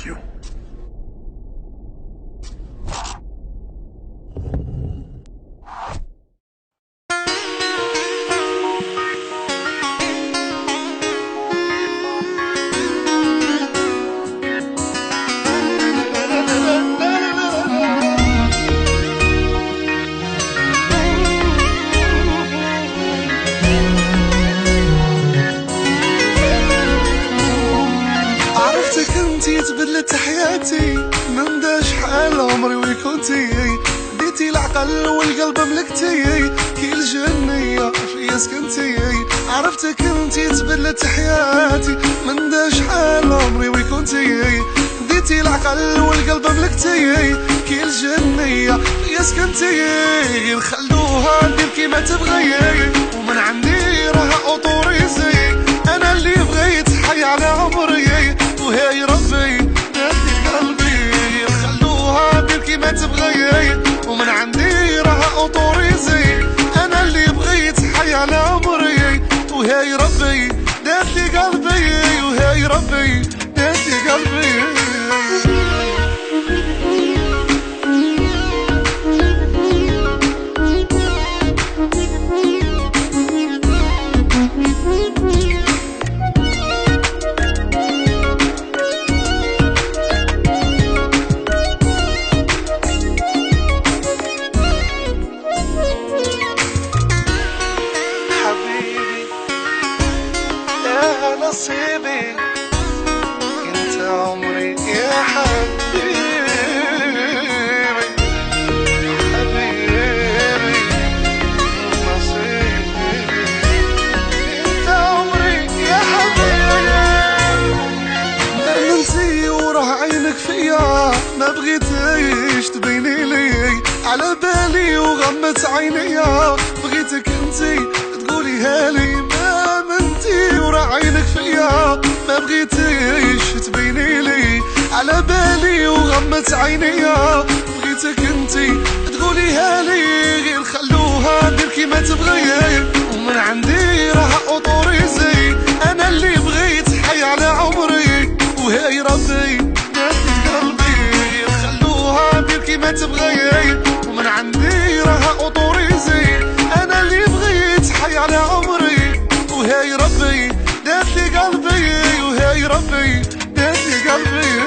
Radio. تبدلت حياتي من دا شحال عمري ويكونتي ديتي العقل والقلب ملكتي كي الجنية فيا سكنتي عرفتك انتي تبدلت حياتي من دا شحال عمري ويكونتي ديتي العقل والقلب ملكتي كي الجنية فيا سكنتي نخلوها ندير كيما تبغي ومن عندي راها اوتوريزي انا اللي بغيت حي على عمري وهاي ربي نادي قلبي خلوها دير كيما تبغي ومن عندي راها اوتوريزي انا اللي بغيت حي على عمري وهاي ربي نادي قلبي وهاي ربي نادي قلبي نصيبي انت عمري يا حبيبي حبيبي نصيبي انت عمري يا حبيبي درمنتي وراه عينك فيا ما بغيتيش تبيني لي على بالي وغمت عينيا بغيتك انتي تقوليها لي ما منتي وراه عينك فيا ما بغيتيش تبيني لي على بالي وغمت عينيا بغيتك انتي تقوليها لي غير خلوها ندير كيما تبغي ومن عندي راها اوتوريزي انا اللي بغيت حي على عمري وهاي ربي نادي قلبي خلوها ندير كيما تبغي ومن عندي راها اوتوريزي انا اللي بغيت حي على عمري وهاي ربي نادي قلبي وهاي ربي نادي قلبي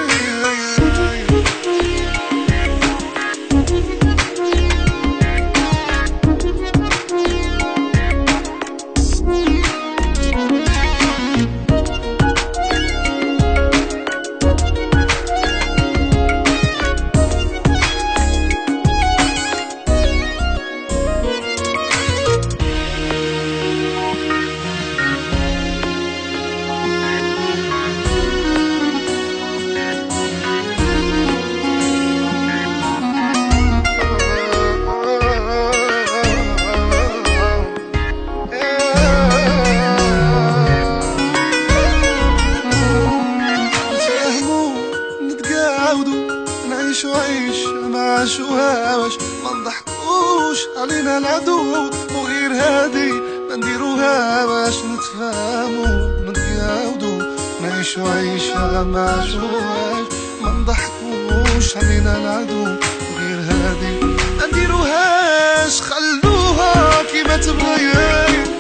عيش ما عاشوهاش ما نضحكوش علينا العدو وغير هادي ما نديروها باش نتفاهمو نتقاودو نعيشو عيشة ما عاشوهاش ما نضحكوش علينا العدو وغير هادي ما نديروهاش خلوها كيما تبغي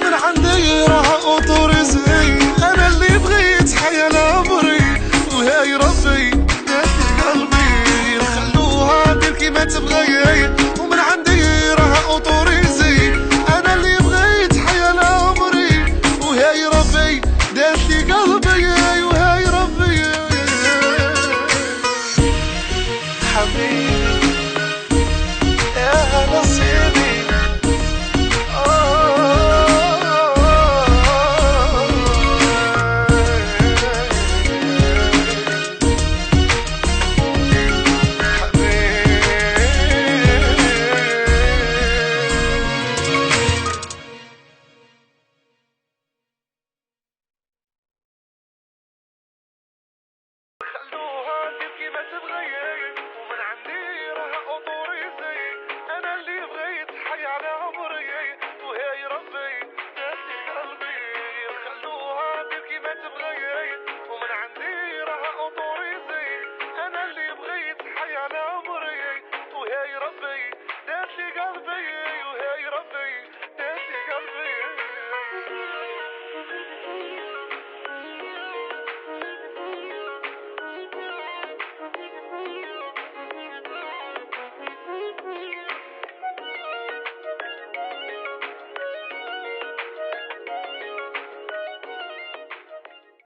من عندي راها اوتوريزي انا اللي بغيت حي على عمري وهاي ربي كيما تبغي ومن عندي راها اوتوريزي انا اللي بغيت حي على عمري وهاي ربي دارت لي قلبي وهاي ربي حبيبي يا نصيبي كيما تبغي ومن عندي راها اوتوريزي انا اللي بغيت حي على عمري وهاي ربي نادي قلبي خلوها دير كيما تبغي ومن عندي راها اوتوريزي بيا